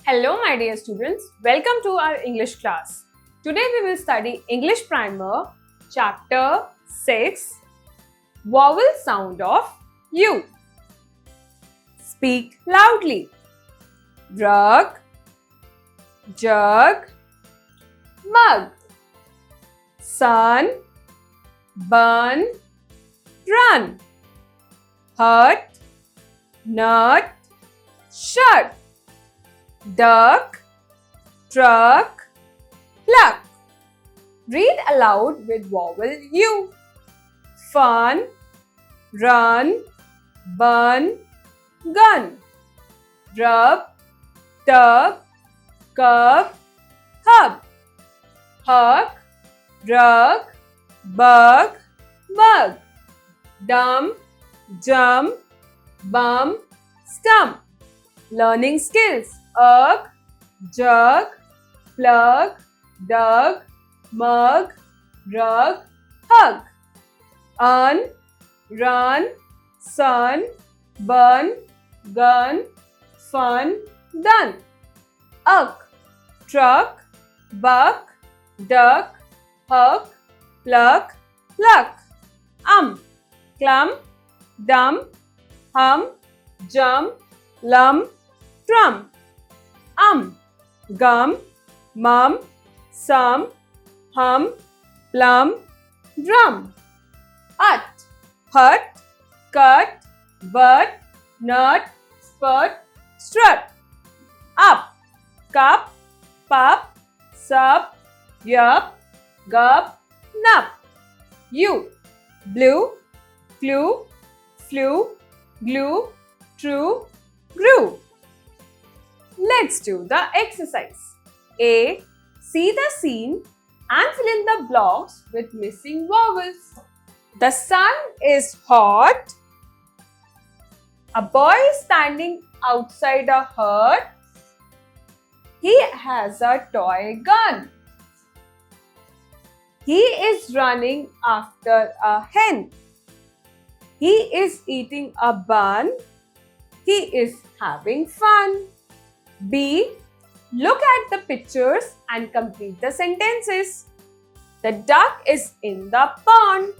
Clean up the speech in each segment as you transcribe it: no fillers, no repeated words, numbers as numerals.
Hello my dear students, welcome to our English class. Today we will study English Primer, Chapter 6, Vowel Sound of U. Speak loudly. Rug, jug, mug. Sun, bun, run. Hut, nut, shut. Duck, truck, pluck. Read aloud with vowel U. Fun, run, bun, gun. Rub, tub, cub, hub. Hug, rug, bug, mug. Dumb, jump, bum, stump. Learning skills. Ugh, jug, plug, dug, mug, rug, hug. Run, sun, bun, gun, fun, done. Uck, truck, buck, duck, huck, pluck, pluck. Clump, dump, hum, jump, lump, drum. Gum, mum, sum, hum, plum, drum. Hut, cut, butt, nut, spurt, strut. Up, cup, pup, sup, yup, gup, nup. Blue, flew, flew, glue, true, grew. Let's do the exercise. A. See the scene and fill in the blocks with missing vowels. The sun is hot. A boy is standing outside a hut. He has a toy gun. He is running after a hen. He is eating a bun. He is having fun. B. Look at the pictures and complete the sentences. The duck is in the pond.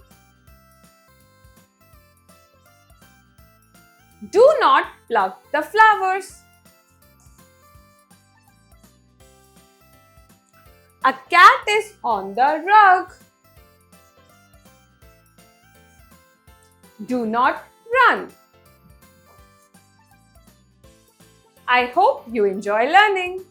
Do not pluck the flowers. A cat is on the rug. Do not run. I hope you enjoy learning.